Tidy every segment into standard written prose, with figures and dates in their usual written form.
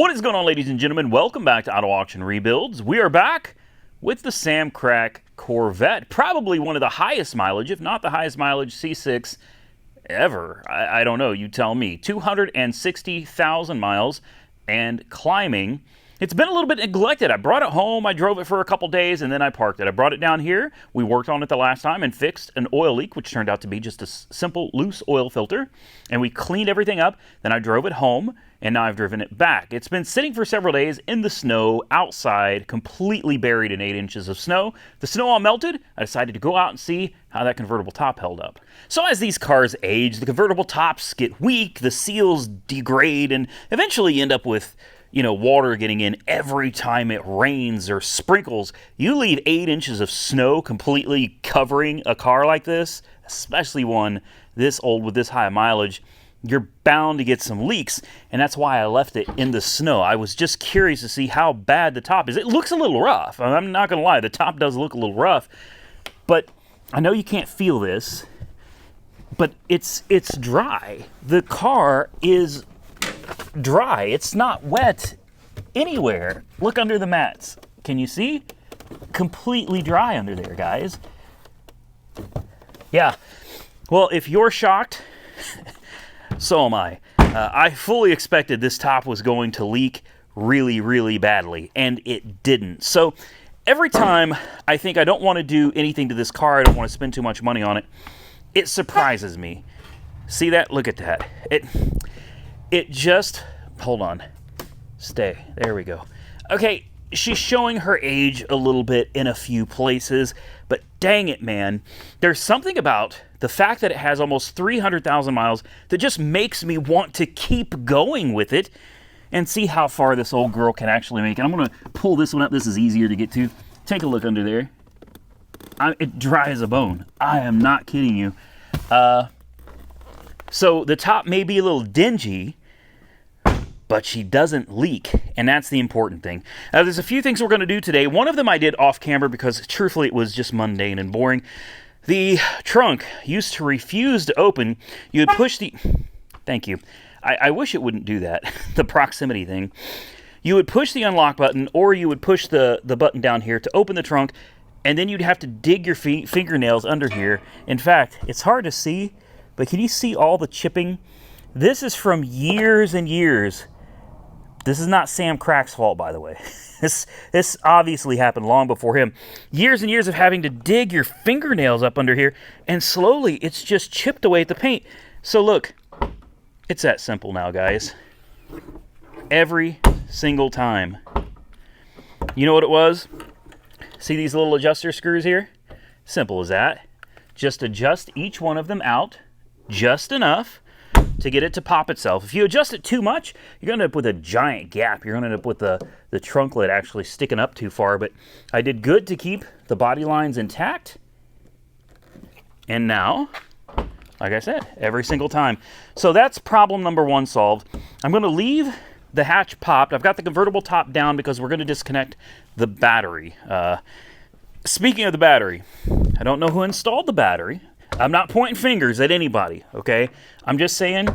What is going on, ladies and gentlemen? Welcome back to Auto Auction Rebuilds. We are back with the Sam Crack Corvette. Probably one of the highest mileage, if not the highest mileage C6 ever. I don't know, you tell me. 260,000 miles and climbing. It's been a little bit neglected. I brought it home, I drove it for a couple days, and then I parked it. I brought it down here. We worked on it the last time and fixed an oil leak, which turned out to be just a simple loose oil filter. And we cleaned everything up. Then I drove it home, and now I've driven it back. It's been sitting for several days in the snow outside, completely buried in 8 inches of snow. The snow all melted. I decided to go out and see how that convertible top held up. So as these cars age, the convertible tops get weak, the seals degrade, and eventually you end up with water getting in every time it rains or sprinkles. You leave 8 inches of snow completely covering a car like this, especially one this old with this high mileage, you're bound to get some leaks, and that's why I left it in the snow. I was just curious to see how bad the top is. It looks a little rough. I'm not going to lie. The top does look a little rough, but I know you can't feel this, but it's dry. The car is dry. It's not wet anywhere. Look under the mats. Can you see? Completely dry under there, guys. Yeah. Well, if you're shocked, so am I. I fully expected this top was going to leak really, really badly, and it didn't. So every time I think I don't want to do anything to this car, I don't want to spend too much money on it, it surprises me. See that? Look at that. It just, hold on, stay, there we go. Okay, she's showing her age a little bit in a few places, but dang it, man. There's something about the fact that it has almost 300,000 miles that just makes me want to keep going with it and see how far this old girl can actually make it. I'm gonna pull this one up. This is easier to get to. Take a look under there. It dry as a bone. I am not kidding you. So the top may be a little dingy, but she doesn't leak, and that's the important thing. There's a few things we're going to do today. One of them I did off camera because, truthfully, it was just mundane and boring. The trunk used to refuse to open. You would push the... Thank you. I wish it wouldn't do that, the proximity thing. You would push the unlock button, or you would push the button down here to open the trunk, and then you'd have to dig your fingernails under here. In fact, it's hard to see, but can you see all the chipping? This is from years and years. This is not Sam Crack's fault, by the way. This obviously happened long before him. Years and years of having to dig your fingernails up under here, and slowly it's just chipped away at the paint. So look, it's that simple now, guys. Every single time. You know what it was? See these little adjuster screws here? Simple as that. Just adjust each one of them out just enough to get it to pop itself. If you adjust it too much, you're going to end up with a giant gap. You're going to end up with the trunk lid actually sticking up too far. But I did good to keep the body lines intact. And now, like I said, every single time. So that's problem number one solved. I'm going to leave the hatch popped. I've got the convertible top down because we're going to disconnect the battery. Speaking of the battery, I don't know who installed the battery. I'm not pointing fingers at anybody, okay? I'm just saying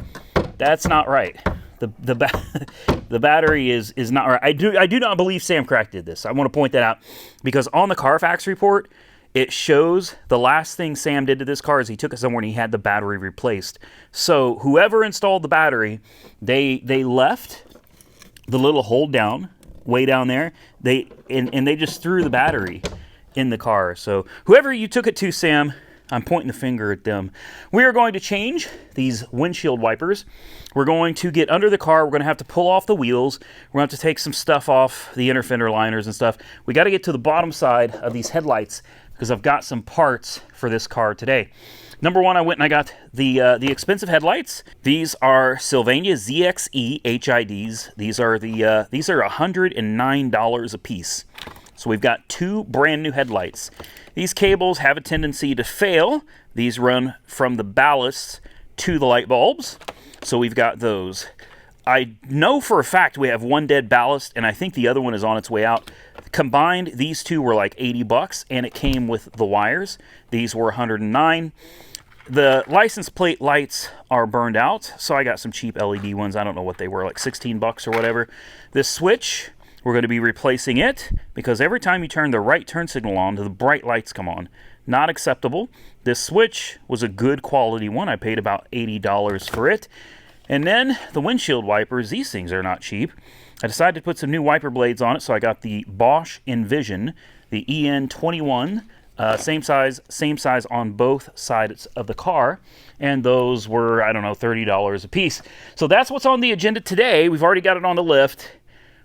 that's not right. The battery is not right. I do not believe Sam Crack did this. I want to point that out because on the Carfax report, it shows the last thing Sam did to this car is he took it somewhere and he had the battery replaced. So whoever installed the battery, they left the little hold down way down there. They just threw the battery in the car. So whoever you took it to, Sam, I'm pointing the finger at them. We are going to change these windshield wipers. We're going to get under the car. We're going to have to pull off the wheels. We're going to have to take some stuff off the inner fender liners and stuff. We got to get to the bottom side of these headlights because I've got some parts for this car today. Number one, I went and I got the expensive headlights. These are Sylvania ZXE HIDs. These are $109 a piece. So we've got two brand new headlights. These cables have a tendency to fail. These run from the ballast to the light bulbs. So we've got those. I know for a fact we have one dead ballast, and I think the other one is on its way out. Combined, these two were like $80, and it came with the wires. These were $109. The license plate lights are burned out, so I got some cheap LED ones. I don't know what they were, like 16 bucks or whatever. This switch, we're going to be replacing it because every time you turn the right turn signal on, the bright lights come on. Not acceptable. This switch was a good quality one. I paid about $80 for it. And then the windshield wipers, these things are not cheap. I decided to put some new wiper blades on it, so I got the Bosch Envision, the EN21, same size on both sides of the car, and those were, I don't know, $30 a piece. So that's what's on the agenda today. We've already got it on the lift.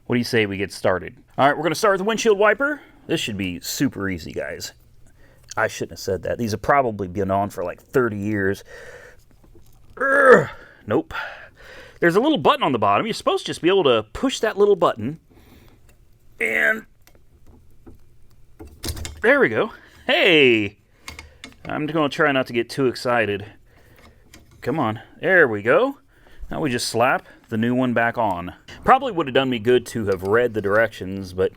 What do you say we get started? All right, we're going to start with the windshield wiper. This should be super easy, guys. I shouldn't have said that. These have probably been on for like 30 years. Nope. There's a little button on the bottom. You're supposed to just be able to push that little button, and there we go. Hey! I'm going to try not to get too excited. Come on. There we go. Now we just slap the new one back on. Probably would have done me good to have read the directions, but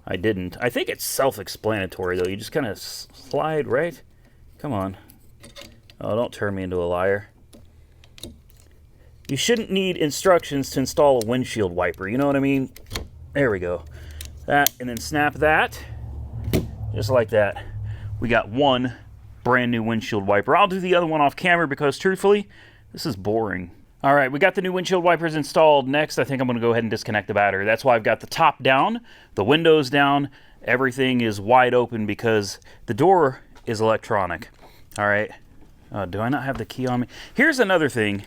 I didn't. I think it's self-explanatory, though. You just kind of slide, right? Come on. Oh, don't turn me into a liar. You shouldn't need instructions to install a windshield wiper. You know what I mean? There we go. That, and then snap that. Just like that. We got one brand new windshield wiper. I'll do the other one off camera because, truthfully, this is boring. All right, we got the new windshield wipers installed. Next, I think I'm going to go ahead and disconnect the battery. That's why I've got the top down, the windows down. Everything is wide open because the door is electronic. All right. Do I not have the key on me? Here's another thing.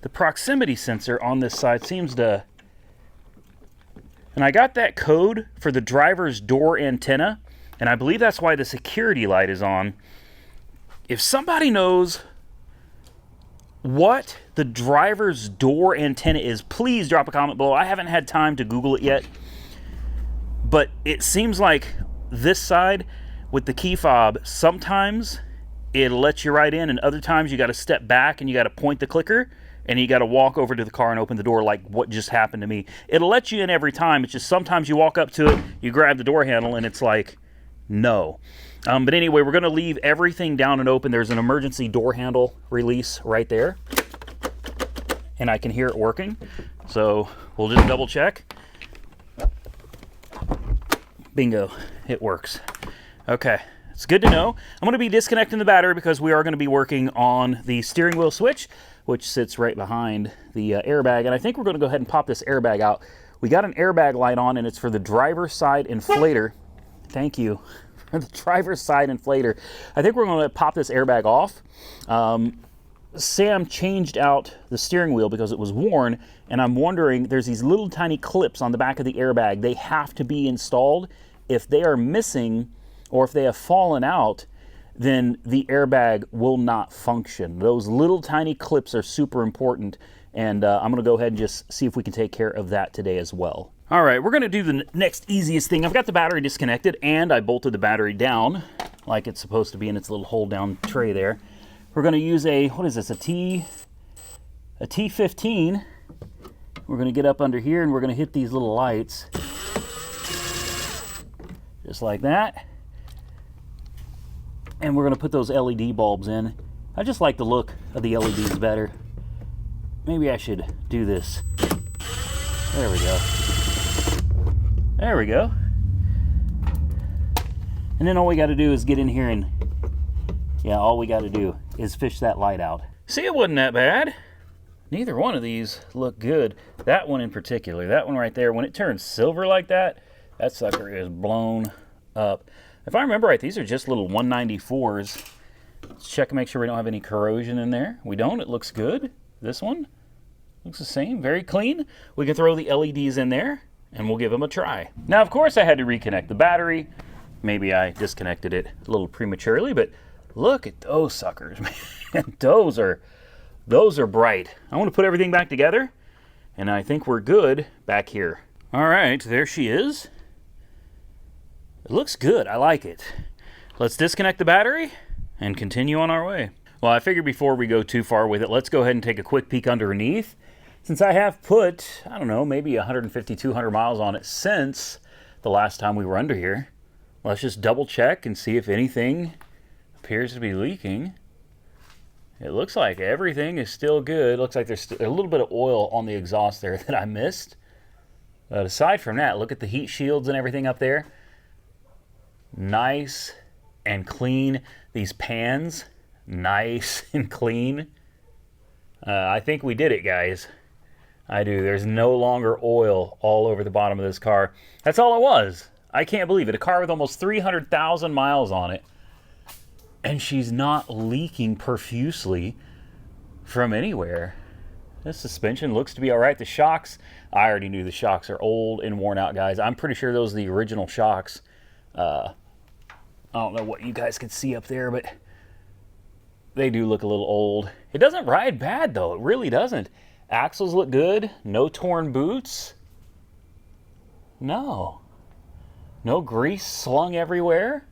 The proximity sensor on this side seems to... And I got that code for the driver's door antenna, and I believe that's why the security light is on. If somebody knows what the driver's door antenna is, please drop a comment below. I haven't had time to Google it yet, but it seems like this side with the key fob, sometimes it'll let you right in, and other times you got to step back and you got to point the clicker, and you got to walk over to the car and open the door like what just happened to me. It'll let you in every time. It's just sometimes you walk up to it, you grab the door handle, and it's like, no. But anyway, we're going to leave everything down and open. There's an emergency door handle release right there, and I can hear it working. So we'll just double check. Bingo, it works. Okay, it's good to know. I'm going to be disconnecting the battery because we are going to be working on the steering wheel switch, which sits right behind the airbag. And I think we're going to go ahead and pop this airbag out. We got an airbag light on, and it's for the driver's side inflator. Thank you. For the driver's side inflator. I think we're going to pop this airbag off. Sam changed out the steering wheel because it was worn, and I'm wondering, there's these little tiny clips on the back of the airbag. They have to be installed. If they are missing or if they have fallen out, then the airbag will not function. Those little tiny clips are super important, and I'm going to go ahead and just see if we can take care of that today as well. All right, we're going to do the next easiest thing. I've got the battery disconnected, and I bolted the battery down like it's supposed to be in its little hold-down tray there. We're going to use a, what is this, a T15. We're going to get up under here, and we're going to hit these little lights. Just like that. And we're going to put those LED bulbs in. I just like the look of the LEDs better. Maybe I should do this. There we go. There we go. And then all we got to do is get in here and, yeah, all we got to do is fish that light out. See, it wasn't that bad. Neither one of these look good. That one in particular, that one right there, when it turns silver like that, that sucker is blown up. If I remember right, these are just little 194s. Let's check and make sure we don't have any corrosion in there. We don't. It looks good. This one looks the same. Very clean. We can throw the LEDs in there, and we'll give them a try. Now, of course, I had to reconnect the battery. Maybe I disconnected it a little prematurely, but look at those suckers, man. Those are bright. I want to put everything back together, and I think we're good back here. All right, there she is. It looks good. I like it. Let's disconnect the battery and continue on our way. Well, I figured before we go too far with it, let's go ahead and take a quick peek underneath. Since I have put, I don't know, maybe 150, 200 miles on it since the last time we were under here. Let's just double check and see if anything appears to be leaking. It looks like everything is still good. Looks like there's a little bit of oil on the exhaust there that I missed. But aside from that, look at the heat shields and everything up there. Nice and clean. These pans, nice and clean. I think we did it, guys. I do. There's no longer oil all over the bottom of this car. That's all it was. I can't believe it. A car with almost 300,000 miles on it. And she's not leaking profusely from anywhere. This suspension looks to be all right. The shocks, I already knew the shocks are old and worn out, guys. I'm pretty sure those are the original shocks. I don't know what you guys can see up there, but they do look a little old. It doesn't ride bad, though. It really doesn't. Axles look good. No torn boots. No. No grease slung everywhere.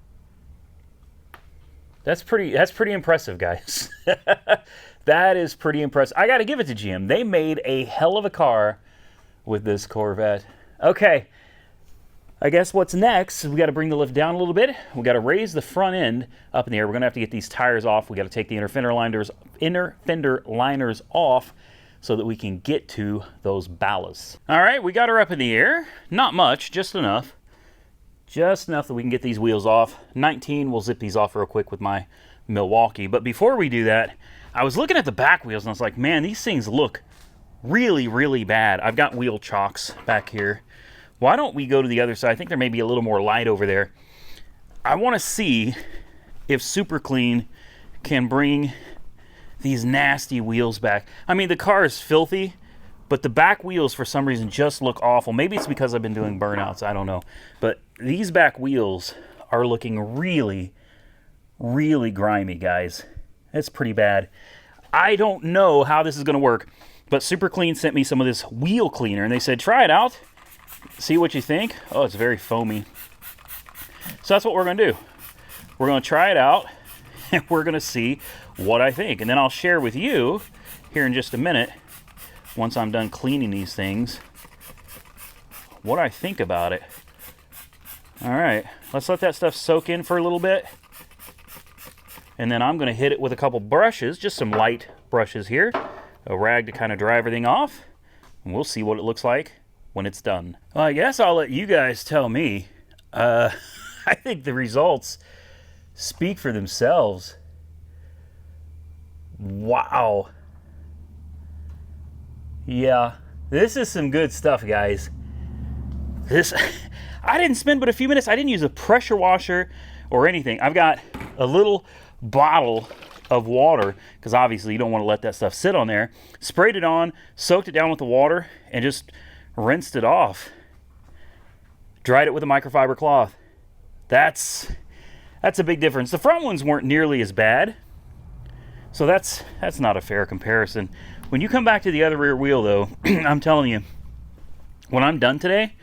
That's pretty impressive, guys. That is pretty impressive. I got to give it to GM. They made a hell of a car with this Corvette. Okay. I guess what's next is we got to bring the lift down a little bit. We got to raise the front end up in the air. We're going to have to get these tires off. We got to take the inner fender liners off so that we can get to those ballasts. All right, we got her up in the air. Not much, just enough. Just enough that we can get these wheels off. 19, we'll zip these off real quick with my Milwaukee. But before we do that, I was looking at the back wheels and I was like, man, these things look really, really bad. I've got wheel chocks back here. Why don't we go to the other side? I think there may be a little more light over there. I want to see if Super Clean can bring these nasty wheels back. I mean, the car is filthy, but the back wheels for some reason just look awful. Maybe it's because I've been doing burnouts. I don't know. But these back wheels are looking really, really grimy, guys. It's pretty bad. I don't know how this is going to work, but Super Clean sent me some of this wheel cleaner, and they said, try it out. See what you think. Oh, it's very foamy. So that's what we're going to do. We're going to try it out, and we're going to see what I think. And then I'll share with you here in just a minute, once I'm done cleaning these things, what I think about it. All right, let's let that stuff soak in for a little bit. And then I'm going to hit it with a couple brushes, just some light brushes here. A rag to kind of dry everything off. And we'll see what it looks like when it's done. Well, I guess I'll let you guys tell me. I think the results speak for themselves. Wow. Yeah, this is some good stuff, guys. I didn't spend but a few minutes. I didn't use a pressure washer or anything. I've got a little bottle of water, because obviously you don't want to let that stuff sit on there. Sprayed it on, soaked it down with the water, and just rinsed it off. Dried it with a microfiber cloth. That's a big difference. The front ones weren't nearly as bad, so that's not a fair comparison. When you come back to the other rear wheel, though, I'm telling you, when I'm done today,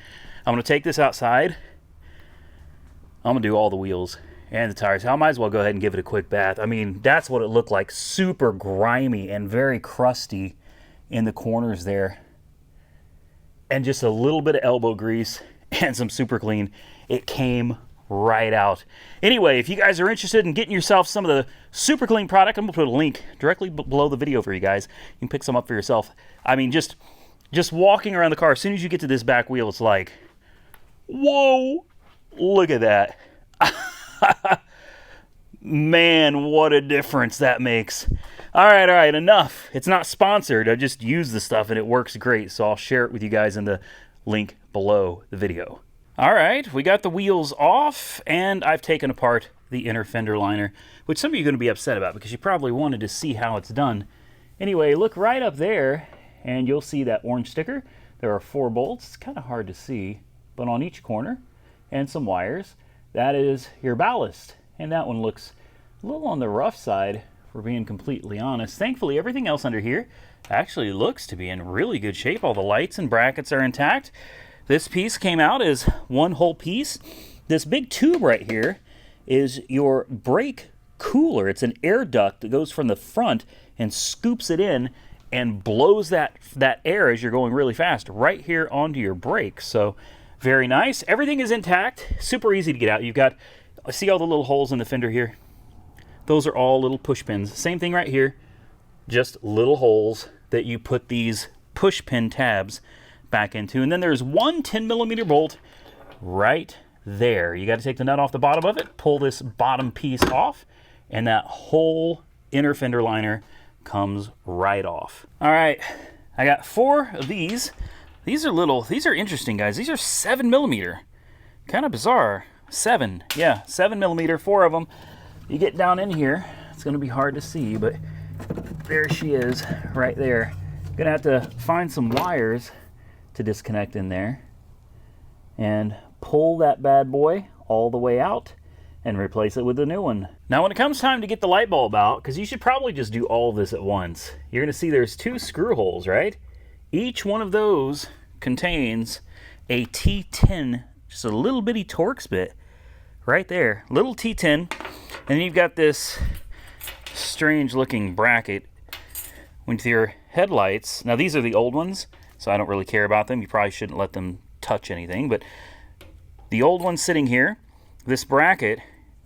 I'm going to take this outside. I'm going to do all the wheels and the tires. I might as well go ahead and give it a quick bath. I mean, that's what it looked like. Super grimy and very crusty in the corners there. And just a little bit of elbow grease and some Super Clean. It came right out. Anyway, if you guys are interested in getting yourself some of the Super Clean product, I'm going to put a link directly below the video for you guys. You can pick some up for yourself. I mean, just walking around the car, as soon as you get to this back wheel, it's like, whoa, look at that. Man, what a difference that makes. All right, enough. It's not sponsored. I just use the stuff and it works great, so I'll share it with you guys in the link below the video. All right, we got the wheels off, and I've taken apart the inner fender liner, which some of you are going to be upset about because you probably wanted to see how it's done. Anyway, look right up there, and you'll see that orange sticker. There are 4 bolts. It's kind of hard to see, but on each corner, and some wires. That is your ballast, and that one looks a little on the rough side, if we're being completely honest. Thankfully, everything else under here actually looks to be in really good shape. All the lights and brackets are intact. This piece came out as one whole piece. This big tube right here is your brake cooler. It's an air duct that goes from the front and scoops it in and blows that air as you're going really fast right here onto your brakes. So very nice. Everything is intact. Super easy to get out. You've got, see all the little holes in the fender here? Those are all little push pins. Same thing right here. just little holes that you put these push pin tabs back into. And then there's one 10mm bolt right there. You got to take the nut off the bottom of it, pull this bottom piece off, and that whole inner fender liner comes right off. All right, I got 4 of these. These are interesting, guys. These are 7mm. Kind of bizarre. 7mm, 4 of them. You get down in here, it's going to be hard to see, but there she is right there. Gonna have to find some wires to disconnect in there and pull that bad boy all the way out and replace it with a new one. Now when it comes time to get the light bulb out, because you should probably just do all of this at once, you're gonna see there's 2 screw holes, right? Each one of those contains a T10, just a little bitty Torx bit right there, little T10, and then you've got this strange looking bracket with your headlights. Now these are the old ones, so I don't really care about them. You probably shouldn't let them touch anything, but the old one sitting here, this bracket,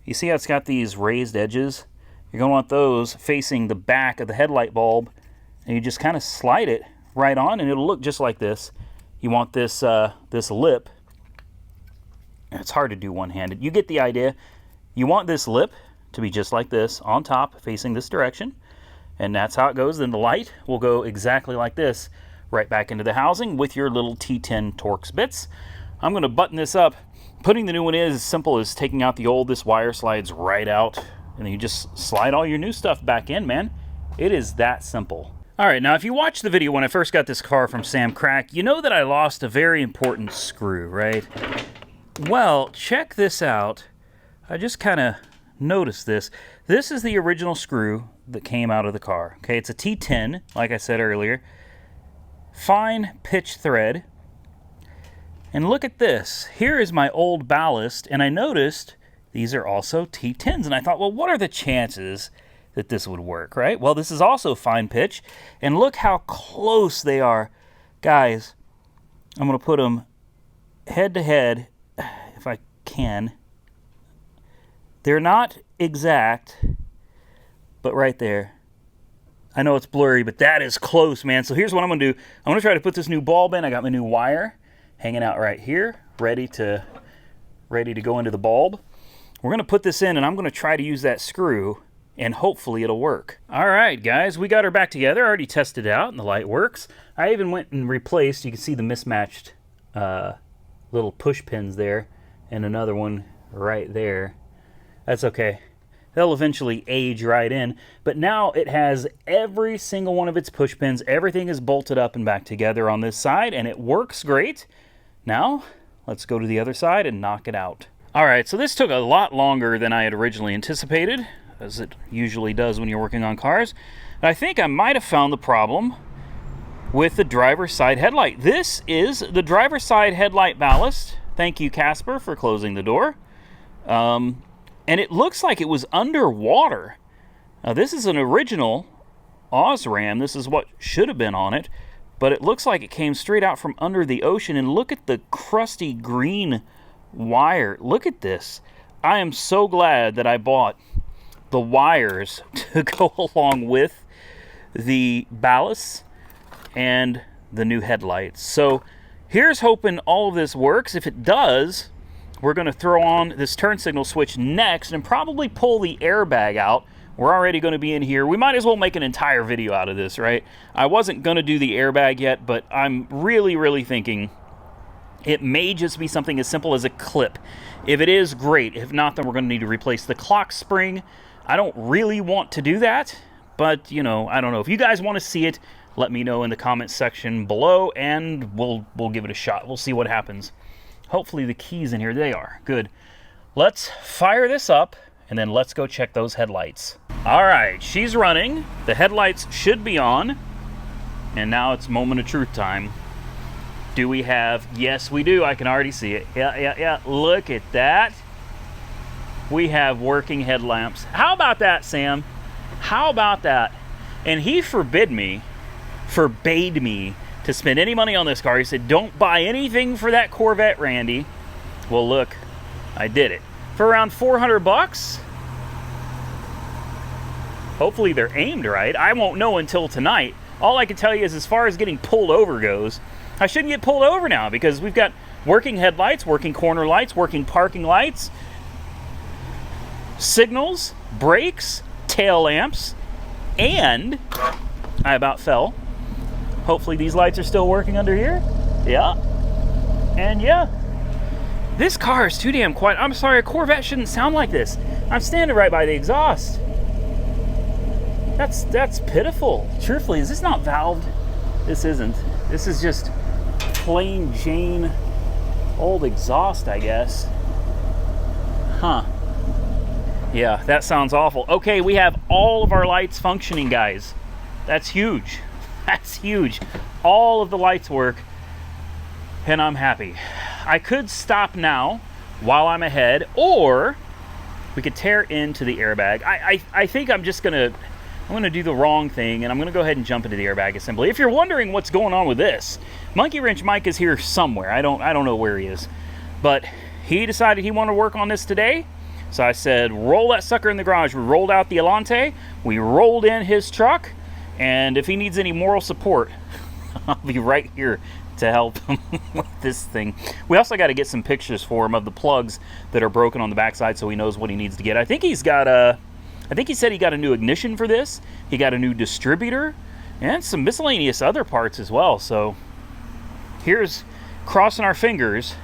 you see how it's got these raised edges? You're going to want those facing the back of the headlight bulb, and you just kind of slide it right on and it'll look just like this. You want this this lip, it's hard to do one-handed, you get the idea. You want this lip to be just like this on top facing this direction, and that's how it goes. Then the light will go exactly like this right back into the housing with your little T10 Torx bits. I'm going to button this up. Putting the new one in is as simple as taking out the old. This wire slides right out, and then you just slide all your new stuff back in, man. It is that simple. All right, now if you watched the video when I first got this car from Sam Crack, you know that I lost a very important screw, right? Well, check this out. I just kind of noticed this. This is the original screw that came out of the car. Okay, it's a T10, like I said earlier. Fine pitch thread. And look at this. Here is my old ballast, and I noticed these are also T10s. And I thought, well, what are the chances that this would work, right? Well, this is also fine pitch, and look how close they are. Guys, I'm going to put them head to head, if I can. They're not exact, but right there. I know it's blurry, but that is close, man. So here's what I'm going to do. I'm going to try to put this new bulb in. I got my new wire hanging out right here, ready to go into the bulb. We're going to put this in, and I'm going to try to use that screw, and hopefully it'll work. All right, guys, we got her back together. I already tested it out, and the light works. I even went and replaced, you can see the mismatched little push pins there, and another one right there. That's okay. They'll eventually age right in, but now it has every single one of its push pins. Everything is bolted up and back together on this side, and it works great. Now, let's go to the other side and knock it out. All right, so this took a lot longer than I had originally anticipated, as it usually does when you're working on cars. And I think I might have found the problem with the driver's side headlight. This is the driver's side headlight ballast. Thank you, Casper, for closing the door. And it looks like it was underwater. Now, this is an original Osram. This is what should have been on it, but it looks like it came straight out from under the ocean. And look at the crusty green wire. Look at this. I am so glad that I bought the wires to go along with the ballast and the new headlights. So here's hoping all of this works. If it does, we're going to throw on this turn signal switch next and probably pull the airbag out. We're already going to be in here. We might as well make an entire video out of this, right? I wasn't going to do the airbag yet, but I'm really thinking it may just be something as simple as a clip. If it is, great. If not, then we're going to need to replace the clock spring. I don't really want to do that, but, you know, I don't know. If you guys want to see it, let me know in the comments section below, and we'll give it a shot. We'll see what happens. Hopefully the key's in here. They are. Good. Let's fire this up, and then let's go check those headlights. All right, she's running. The headlights should be on, and now it's moment of truth time. Do we have... Yes, we do. I can already see it. Yeah. Look at that. We have working headlamps. How about that, Sam? How about that? And he forbade me to spend any money on this car. He said, don't buy anything for that Corvette, Randy. Well, look, I did it. For around $400. Hopefully they're aimed right. I won't know until tonight. All I can tell you is as far as getting pulled over goes, I shouldn't get pulled over now because we've got working headlights, working corner lights, working parking lights, signals, brakes, tail lamps, and I about fell. Hopefully these lights are still working under here. Yeah. And yeah. This car is too damn quiet. I'm sorry, a Corvette shouldn't sound like this. I'm standing right by the exhaust. That's pitiful. Truthfully, is this not valved? This isn't. This is just plain Jane old exhaust, I guess. Huh. Yeah, that sounds awful. Okay, we have all of our lights functioning, guys. That's huge. That's huge. All of the lights work, and I'm happy. I could stop now while I'm ahead, or we could tear into the airbag. I think I'm gonna do the wrong thing, and I'm gonna go ahead and jump into the airbag assembly. If you're wondering what's going on with this, Monkey Wrench Mike is here somewhere. I don't know where he is, but he decided he wanted to work on this today. So I said, roll that sucker in the garage. We rolled out the Elante, we rolled in his truck, and if he needs any moral support, I'll be right here to help him with this thing. We also got to get some pictures for him of the plugs that are broken on the backside so he knows what he needs to get. I think he said he got a new ignition for this. He got a new distributor and some miscellaneous other parts as well. So here's crossing our fingers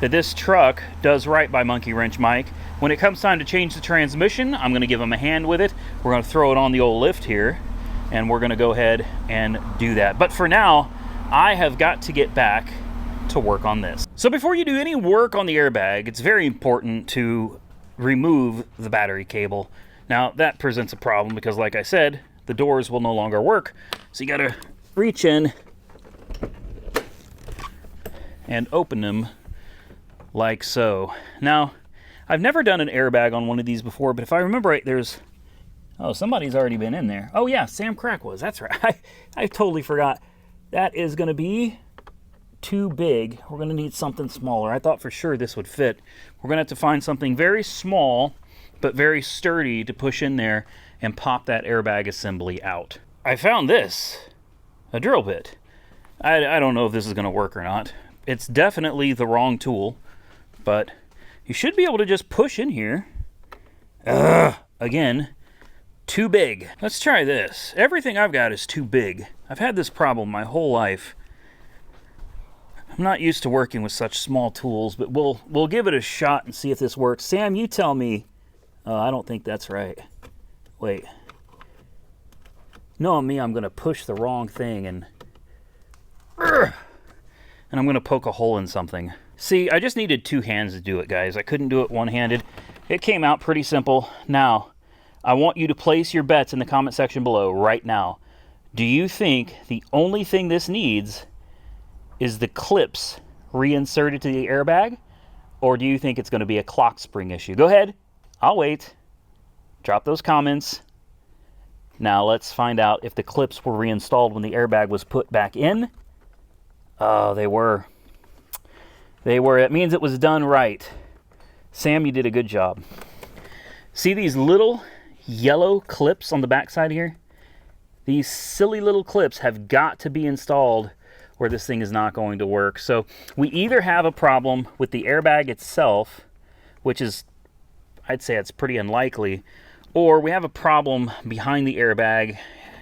that this truck does right by Monkey Wrench Mike. When it comes time to change the transmission, I'm going to give him a hand with it. We're going to throw it on the old lift here, and we're going to go ahead and do that. But for now, I have got to get back to work on this. So before you do any work on the airbag, it's very important to remove the battery cable. Now, that presents a problem because, like I said, the doors will no longer work. So you got to reach in and open them like so. Now, I've never done an airbag on one of these before, but if I remember right, oh, somebody's already been in there. Oh yeah, Sam Crack was. That's right. I totally forgot. That is going to be too big. We're going to need something smaller. I thought for sure this would fit. We're going to have to find something very small, but very sturdy to push in there and pop that airbag assembly out. I found this, a drill bit. I don't know if this is going to work or not. It's definitely the wrong tool, but you should be able to just push in here. Again, too big. Let's try this. Everything I've got is too big. I've had this problem my whole life. I'm not used to working with such small tools, but we'll give it a shot and see if this works. Sam, you tell me. I don't think that's right. Wait. Knowing me, I'm going to push the wrong thing and I'm going to poke a hole in something. See, I just needed two hands to do it, guys. I couldn't do it one-handed. It came out pretty simple. Now, I want you to place your bets in the comment section below right now. Do you think the only thing this needs is the clips reinserted to the airbag? Or do you think it's going to be a clock spring issue? Go ahead. I'll wait. Drop those comments. Now let's find out if the clips were reinstalled when the airbag was put back in. Oh, they were. They were. That means it was done right. Sam, you did a good job. See these little yellow clips on the backside here? These silly little clips have got to be installed or this thing is not going to work. So we either have a problem with the airbag itself, which is, I'd say it's pretty unlikely, or we have a problem behind the airbag,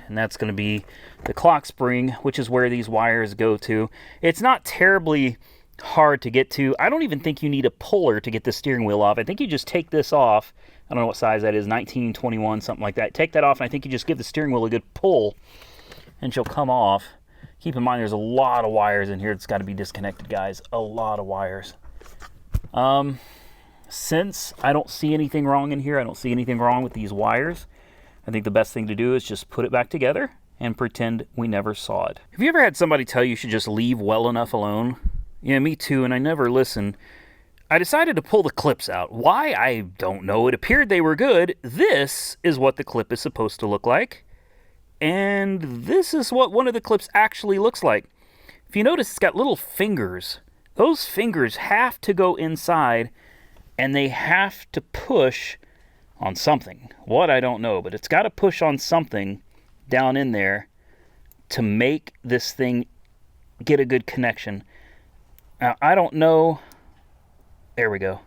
and that's going to be the clock spring, which is where these wires go to. It's not terribly hard to get to. I don't even think you need a puller to get the steering wheel off. I think you just take this off. I don't know what size that is, 19, 21, something like that. Take that off, and I think you just give the steering wheel a good pull, and she'll come off. Keep in mind, there's a lot of wires in here that's got to be disconnected, guys. A lot of wires. Since I don't see anything wrong in here, I don't see anything wrong with these wires, I think the best thing to do is just put it back together and pretend we never saw it. Have you ever had somebody tell you should just leave well enough alone? Yeah, me too, and I never listen. I decided to pull the clips out. Why? I don't know. It appeared they were good. This is what the clip is supposed to look like. And this is what one of the clips actually looks like. If you notice, it's got little fingers. Those fingers have to go inside, and they have to push on something. What, I don't know, but it's got to push on something down in there to make this thing get a good connection. Now, I don't know. There we go.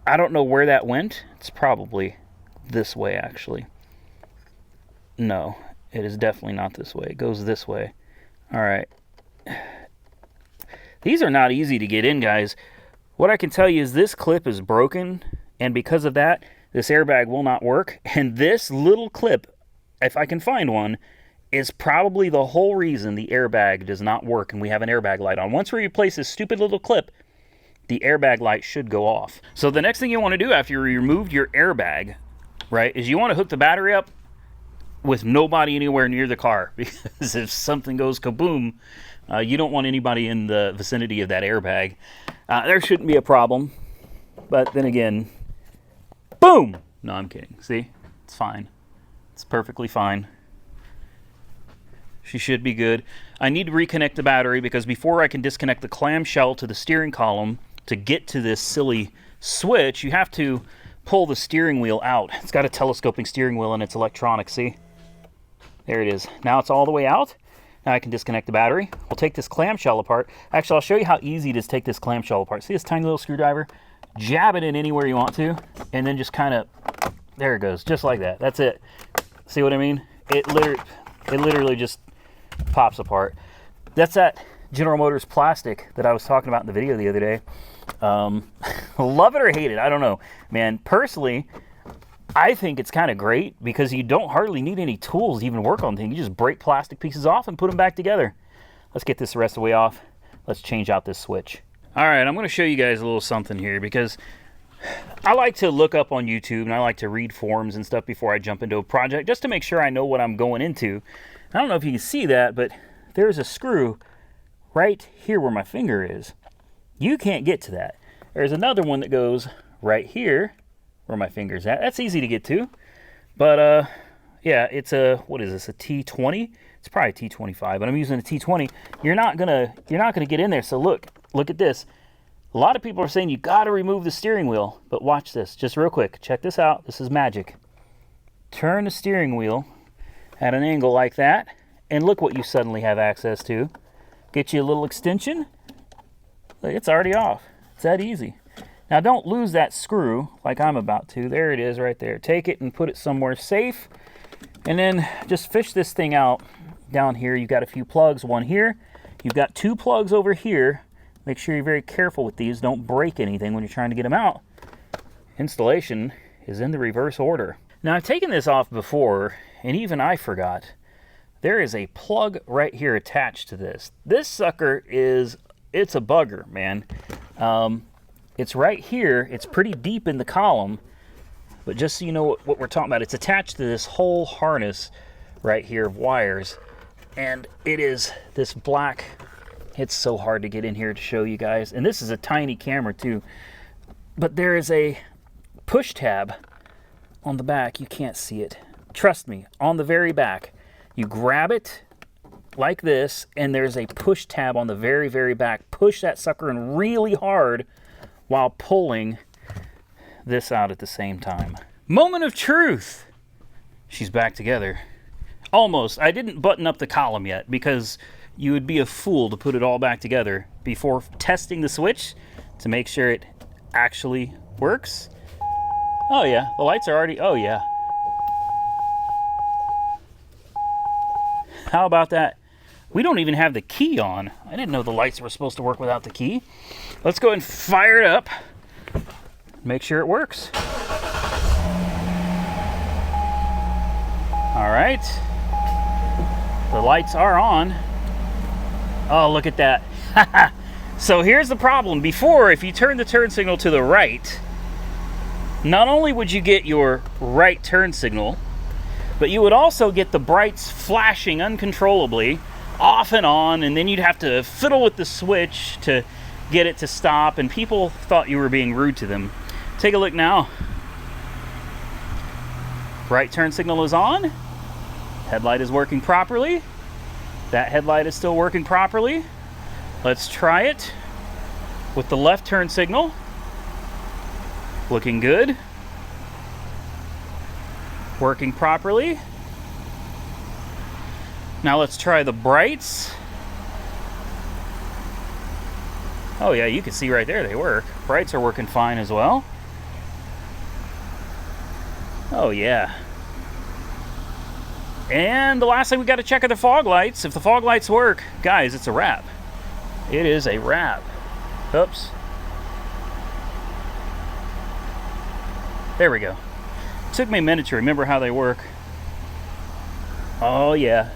I don't know where that went. It's probably this way, actually. No, it is definitely not this way. It goes this way. All right. These are not easy to get in, guys. What I can tell you is this clip is broken, and because of that, this airbag will not work. And this little clip, if I can find one, is probably the whole reason the airbag does not work and we have an airbag light on. Once we replace this stupid little clip, the airbag light should go off. So the next thing you want to do after you removed your airbag, right, is you want to hook the battery up with nobody anywhere near the car, because if something goes kaboom, you don't want anybody in the vicinity of that airbag. There shouldn't be a problem, but then again, boom! No, I'm kidding. See? It's fine. It's perfectly fine. She should be good. I need to reconnect the battery because before I can disconnect the clamshell to the steering column to get to this silly switch, you have to pull the steering wheel out. It's got a telescoping steering wheel and it's electronic, see? There it is. Now it's all the way out. Now I can disconnect the battery. We'll take this clamshell apart. Actually, I'll show you how easy it is to take this clamshell apart. See this tiny little screwdriver? Jab it in anywhere you want to, and then just kind of, there it goes, just like that. That's it. See what I mean? It literally just pops apart. That's that General Motors plastic that I was talking about in the video the other day. Love it or hate it, I don't know. Man, personally, I think it's kind of great because you don't hardly need any tools to even work on things. You just break plastic pieces off and put them back together. Let's get this the rest of the way off. Let's change out this switch. All right, I'm going to show you guys a little something here because I like to look up on YouTube and I like to read forums and stuff before I jump into a project just to make sure I know what I'm going into. I don't know if you can see that, but there's a screw right here where my finger is. You can't get to that. There's another one that goes right here where my finger's at. That's easy to get to. But yeah, it's a, what is this, a T20? It's probably a T25, but I'm using a T20. You're not gonna get in there. So look at this. A lot of people are saying you gotta remove the steering wheel, but watch this, just real quick. Check this out. This is magic. Turn the steering wheel at an angle like that, and look what you suddenly have access to. Get you a little extension. Look, it's already off. It's that easy. Now don't lose that screw like I'm about to. There it is right there. Take it and put it somewhere safe, and then just fish this thing out. Down here you've got a few plugs, one here. You've got two plugs over here. Make sure you're very careful with these. Don't break anything when you're trying to get them out. Installation is in the reverse order. Now I've taken this off before, and even I forgot. There is a plug right here attached to this. This sucker it's a bugger, man. It's right here. It's pretty deep in the column, but just so you know what we're talking about, it's attached to this whole harness right here of wires, and it is this black. It's so hard to get in here to show you guys, and this is a tiny camera too, but there is a push tab on the back. You can't see it, trust me, on the very back. You grab it like this, and there's a push tab on the very, very back. Push that sucker in really hard while pulling this out at the same time. Moment of truth. She's back together. Almost. I didn't button up the column yet because you would be a fool to put it all back together before testing the switch to make sure it actually works. Oh yeah, the lights are already, oh yeah. How about that? We don't even have the key on. I didn't know the lights were supposed to work without the key. Let's go ahead and fire it up. Make sure it works. All right. The lights are on. Oh, look at that. So here's the problem. Before, if you turn the turn signal to the right, not only would you get your right turn signal, but you would also get the brights flashing uncontrollably off and on, and then you'd have to fiddle with the switch to get it to stop, and people thought you were being rude to them. Take a look now. Right turn signal is on. Headlight is working properly. That headlight is still working properly. Let's try it with the left turn signal. Looking good. working properly. Now let's try the brights. Oh yeah, you can see right there they work. Brights are working fine as well. Oh yeah. And the last thing we got to check are the fog lights. If the fog lights work, guys, it's a wrap. It is a wrap. Oops. There we go. It took me a minute to remember how they work. Oh yeah.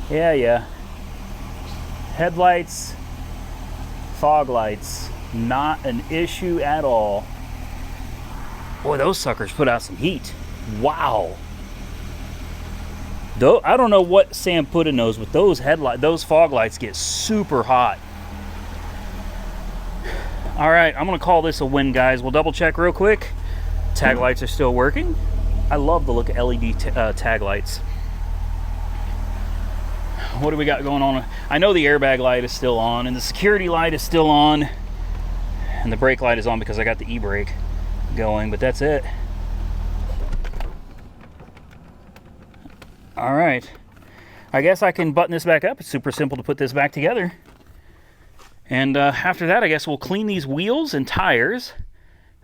Yeah. Headlights, fog lights, not an issue at all. Boy, those suckers put out some heat. Wow. Though I don't know what Sam put in those, but those fog lights get super hot. All right, I'm gonna call this a win, guys. We'll double check real quick. Tag lights are still working. I love the look of LED tag lights. What do we got going on? I know the airbag light is still on, and the security light is still on, and the brake light is on because I got the e-brake going, but that's it. All right, I guess I can button this back up. It's super simple to put this back together. And after that, I guess we'll clean these wheels and tires.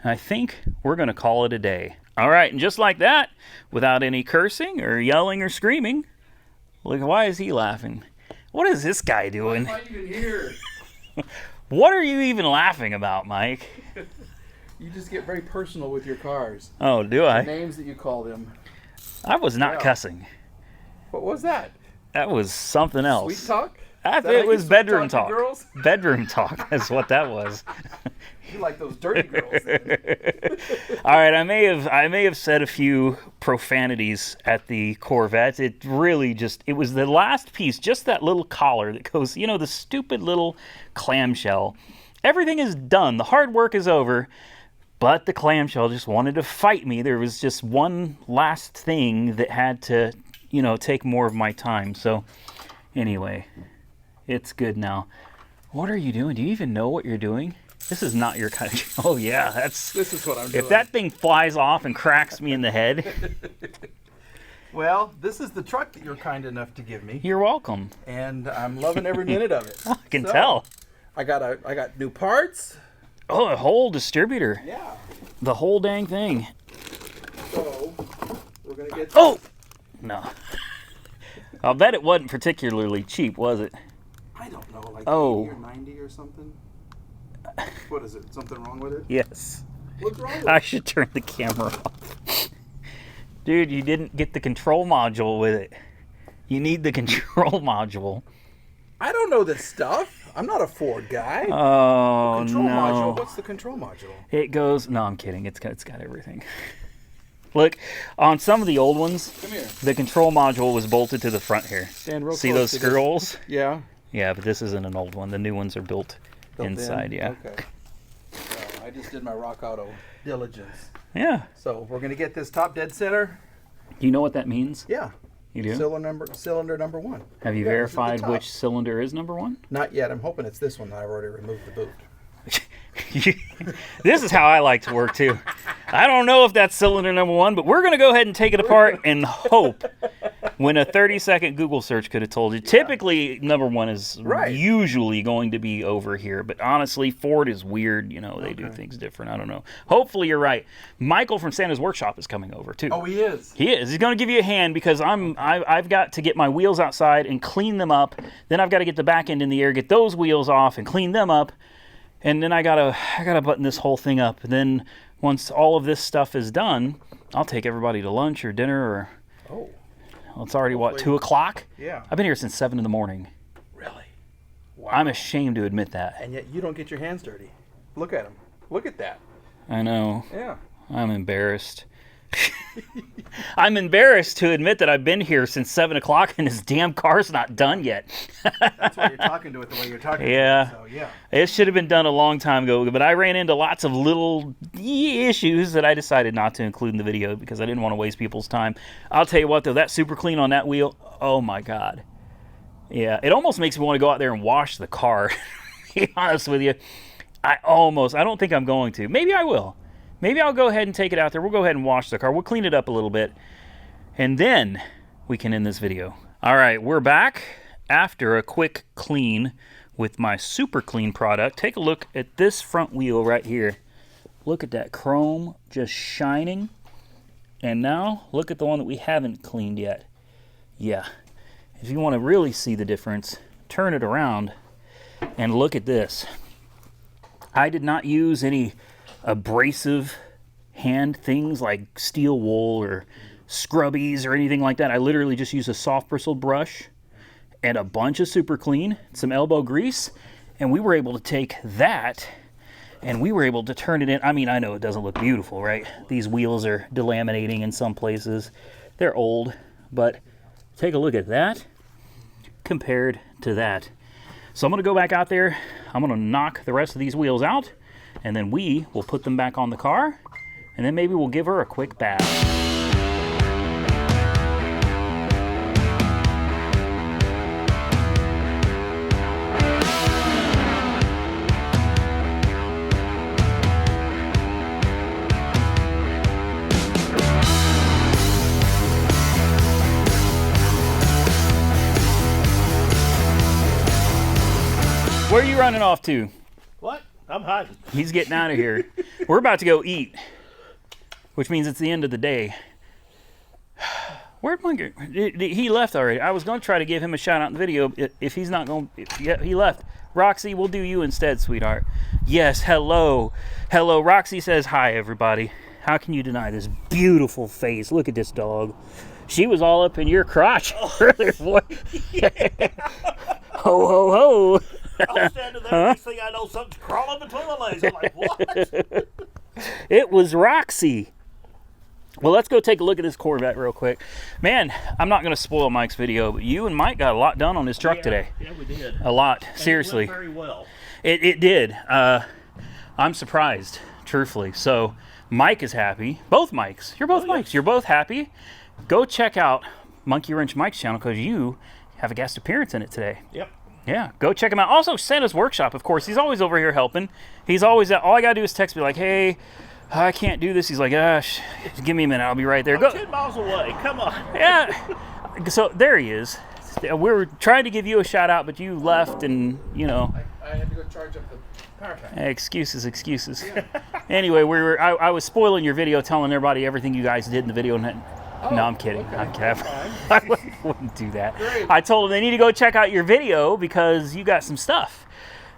And I think we're gonna call it a day. All right, and just like that, without any cursing or yelling or screaming, look, why is he laughing? What is this guy doing? Why am I even here? What are you even laughing about, Mike? You just get very personal with your cars. Oh, do I? The names that you call them. I was not cussing. What was that? That was something else. Sweet talk? It was bedroom talk. talk. Girls? Bedroom talk is what that was. You like those dirty girls then. All right, I may have said a few profanities at the Corvette. It really it was the last piece, just that little collar that goes, you know, the stupid little clamshell. Everything is done. The hard work is over, but the clamshell just wanted to fight me. There was just one last thing that had to, you know, take more of my time. So anyway, it's good now. What are you doing? Do you even know what you're doing? This is not your kind of... Oh, yeah, This is what I'm doing. If that thing flies off and cracks me in the head... Well, this is the truck that you're kind enough to give me. You're welcome. And I'm loving every minute of it. I can tell. I got new parts. Oh, a whole distributor. Yeah. The whole dang thing. So, we're going to get... Oh! No. I'll bet it wasn't particularly cheap, was it? I don't know, like 80 or 90 or something. What is it? Something wrong with it? Yes. What's wrong with it? I should turn the camera off. Dude, you didn't get the control module with it. You need the control module. I don't know this stuff. I'm not a Ford guy. Oh, Control no. module. What's the control module? It goes... No, I'm kidding. It's got everything. Look, on some of the old ones, Come here. the control module was bolted to the front here. Stand real See close those to this. screws? Yeah. Yeah, but this isn't an old one. The new ones are built inside, yeah. Okay. So I just did my Rock Auto diligence. Yeah. So we're going to get this top dead center. Do you know what that means? Yeah. You do? Cylinder number one. Have you Yeah, verified this is the top. which cylinder is number one? Not yet. I'm hoping it's this one that I've already removed the boot. This is how I like to work too. I don't know if that's cylinder number one, but we're going to go ahead and take it apart and hope when a 30-second Google search could have told you. Typically, number one is usually going to be over here, but honestly, Ford is weird. You know, they do things different. I don't know. Hopefully, you're right. Michael from Santa's Workshop is coming over too. Oh, he is? He is. He's going to give you a hand because I've got to get my wheels outside and clean them up. Then I've got to get the back end in the air, get those wheels off and clean them up. And then I gotta button this whole thing up. And then once all of this stuff is done, I'll take everybody to lunch or dinner or... Oh. Well, it's already, what, 2 o'clock? Yeah. I've been here since 7 in the morning. Really? Wow. I'm ashamed to admit that. And yet you don't get your hands dirty. Look at him. Look at that. I know. Yeah. I'm embarrassed. I'm embarrassed to admit that I've been here since 7 o'clock and this damn car's not done yet. That's why you're talking to it the way you're talking Yeah. to it. So, yeah. It should have been done a long time ago, but I ran into lots of little issues that I decided not to include in the video because I didn't want to waste people's time. I'll tell you what, though, that super clean on that wheel, oh my God. Yeah, it almost makes me want to go out there and wash the car, to be honest with you. I don't think I'm going to. Maybe I will. Maybe I'll go ahead and take it out there. We'll go ahead and wash the car. We'll clean it up a little bit. and then we can end this video. All right, we're back after a quick clean with my super clean product. Take a look at this front wheel right here. Look at that chrome just shining. And now look at the one that we haven't cleaned yet. Yeah, if you want to really see the difference, turn it around and look at this. I did not use any abrasive hand things like steel wool or scrubbies or anything like that. I literally just used a soft bristled brush and a bunch of super clean, some elbow grease, and we were able to take that and we were able to turn it in. I mean, I know it doesn't look beautiful, right? These wheels are delaminating in some places. They're old, but take a look at that compared to that. So I'm gonna go back out there, I'm gonna knock the rest of these wheels out, and then we will put them back on the car, and then maybe we'll give her a quick bath. Where are you running off to? What? I'm hiding. He's getting out of here. We're about to go eat, which means it's the end of the day. Where'd Monkey? He left already. I was going to try to give him a shout out in the video. If he's not going, yeah, he left. Roxy, we'll do you instead, sweetheart. Yes, hello. Hello. Roxy says hi, everybody. How can you deny this beautiful face? Look at this dog. She was all up in your crotch earlier, boy. Ho, ho, ho. I was standing there, next thing I know, something's crawling between my legs. I'm like, what? It was Roxy. Well, let's go take a look at this Corvette real quick. Man, I'm not going to spoil Mike's video, but you and Mike got a lot done on this truck today. Yeah, we did. A lot, And seriously. it went very well. It did. I'm surprised, truthfully. So Mike is happy. Both Mikes. You're both Mikes. You're both happy. Go check out Monkey Wrench Mike's channel because you have a guest appearance in it today. Yep. Yeah, go check him out. Also, Santa's Workshop, of course. He's always over here helping. He's always all I got to do is text me like, hey, I can't do this. He's like, gosh, give me a minute. I'll be right there. I'm Go. 10 miles away. Come on. Yeah. So there he is. We were trying to give you a shout out, but you left and, you know. I had to go charge up the power tank. Excuses. Anyway, I was spoiling your video, telling everybody everything you guys did in the video. No, I'm kidding. Okay. I'm kidding. I wouldn't do that. Great. I told them they need to go check out your video because you got some stuff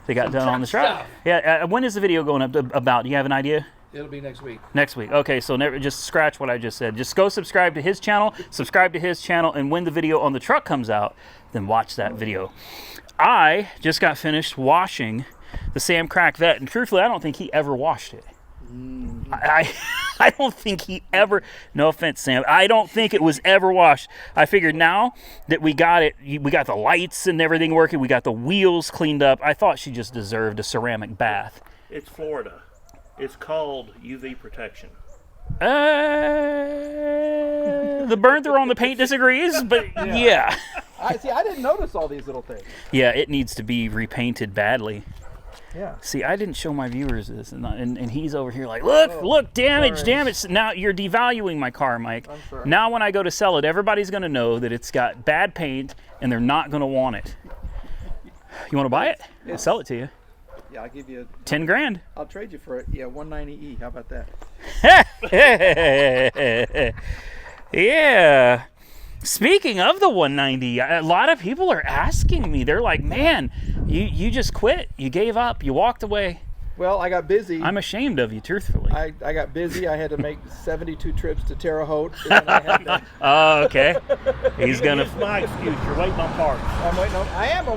they got done on the truck. Yeah. When is the video going up about? Do you have an idea? It'll be next week. Next week. Okay, so never just scratch what I just said. Just go subscribe to his channel, and when the video on the truck comes out, then watch that video. I just got finished washing the Sam Corvette, and truthfully, I don't think he ever washed it. I don't think he ever, no offense, Sam, I don't think it was ever washed. I figured now that we got it, we got the lights and everything working, we got the wheels cleaned up, I thought she just deserved a ceramic bath. It's Florida. It's called UV protection. The burn through on the paint disagrees, but yeah. I didn't notice all these little things. Yeah, it needs to be repainted badly. Yeah. See, I didn't show my viewers this, and he's over here like, look, damage. Now you're devaluing my car, Mike. I'm sorry. Now when I go to sell it, everybody's going to know that it's got bad paint, and they're not going to want it. You want to buy it? I'll sell it to you. Yeah, I'll give you 10 grand. I'll trade you for it. Yeah, 190E. How about that? Yeah. Speaking of the 190, a lot of people are asking me. They're like, man, you just quit. You gave up. You walked away. Well, I got busy. I'm ashamed of you, truthfully. I got busy. I had to make 72 trips to Terre Haute. And I had to, Oh, okay. He's gonna. Here's my excuse. You're waiting on parts. I'm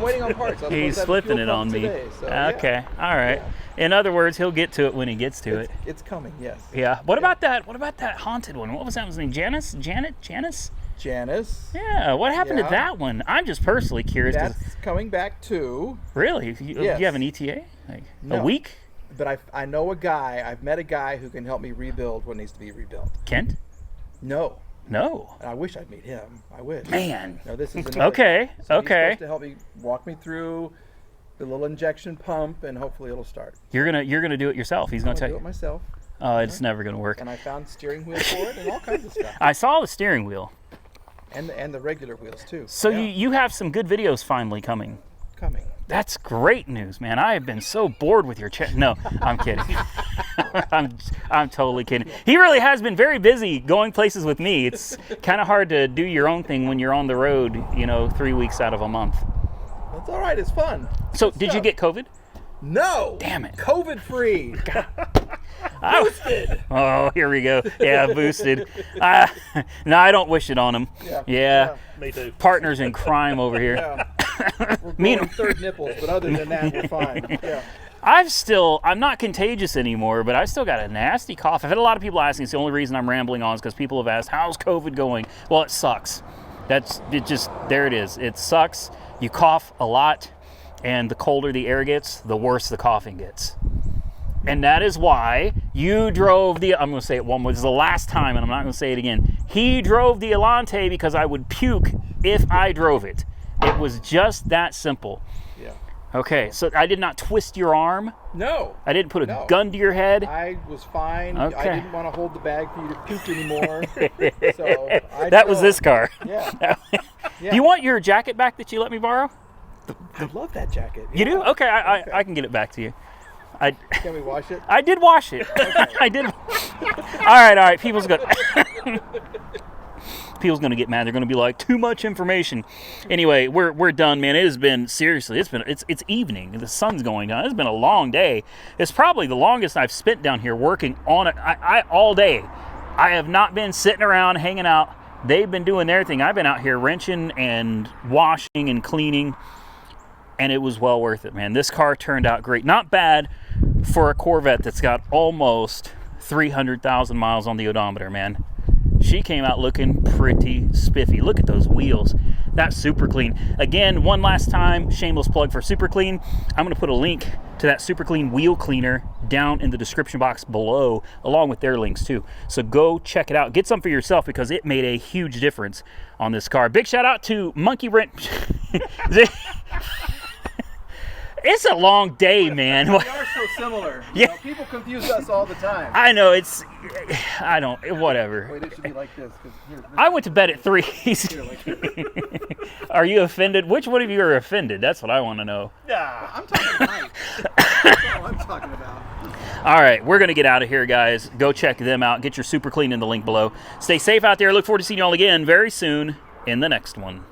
waiting on parts. I was He's supposed to have a flipping fuel it on pump me. today, so, yeah. Okay. All right. In other words, he'll get to it when he gets to it. It's coming, yes. Yeah. What about that? What about that haunted one? What was that one's name? Janice? Janice? Janice. Yeah. What happened to Yeah. that one? I'm just personally curious. 'Cause That's coming back too. really? Yes. You have an ETA? Like No. a week? But I know a guy. I've met a guy who can help me rebuild what needs to be rebuilt. Kent? No. No. And I wish I'd meet him. I wish. Man. No, this is another Okay. guy. So he's Okay. supposed to help me walk me through the little injection pump, and hopefully it'll start. You're gonna do it yourself. He's gonna I'm tell gonna do you. it myself. Oh, it's never gonna work. And I found steering wheel for it and all kinds of stuff. I saw the steering wheel. And the regular wheels too. So you have some good videos finally coming. That's great news, man. I have been so bored with your chat. No, I'm kidding. I'm totally kidding. He really has been very busy going places with me. It's kind of hard to do your own thing when you're on the road, 3 weeks out of a month. That's all right. It's fun. So did you get COVID? No. Damn it. COVID free. Boosted. Oh, here we go. Yeah, boosted. No, I don't wish it on him. Yeah. Me too. Partners in crime over here. Yeah. We're growing third nipples, but other than that, we're fine. Yeah. I'm not contagious anymore, but I still got a nasty cough. I've had a lot of people asking. It's the only reason I'm rambling on is because people have asked, how's COVID going? Well, it sucks. There it is. It sucks. You cough a lot, and the colder the air gets, the worse the coughing gets. And that is why you drove I'm going to say it one more. This is the last time, and I'm not going to say it again. He drove the Elante because I would puke if I drove it. It was just that simple. Yeah. Okay, so I did not twist your arm. No. I didn't put a gun to your head. I was fine. Okay. I didn't want to hold the bag for you to puke anymore. That was this car. Yeah. Do you want your jacket back that you let me borrow? I love that jacket. You do? Okay, I can get it back to you. Can we wash it? I did wash it. Okay. I did. All right. People's gonna get mad. They're gonna be like, too much information. Anyway, we're done, man. It has been seriously. It's evening. The sun's going down. It's been a long day. It's probably the longest I've spent down here working on it. I all day. I have not been sitting around hanging out. They've been doing their thing. I've been out here wrenching and washing and cleaning. And it was well worth it, man. This car turned out great. Not bad for a Corvette that's got almost 300,000 miles on the odometer, man. She came out looking pretty spiffy. Look at those wheels. That's super clean. Again, one last time, shameless plug for Super Clean. I'm going to put a link to that Super Clean wheel cleaner down in the description box below, along with their links too. So go check it out. Get some for yourself because it made a huge difference on this car. Big shout out to Monkey Wrench. It's a long day, man. We are so similar. Yeah. People confuse us all the time. I know, whatever. Wait, it should be like this. I went to bed at 3. Are you offended? Which one of you are offended? That's what I want to know. Yeah. I'm talking Mike. That's all I'm talking about. All right, we're going to get out of here, guys. Go check them out. Get your Super Clean in the link below. Stay safe out there. Look forward to seeing you all again very soon in the next one.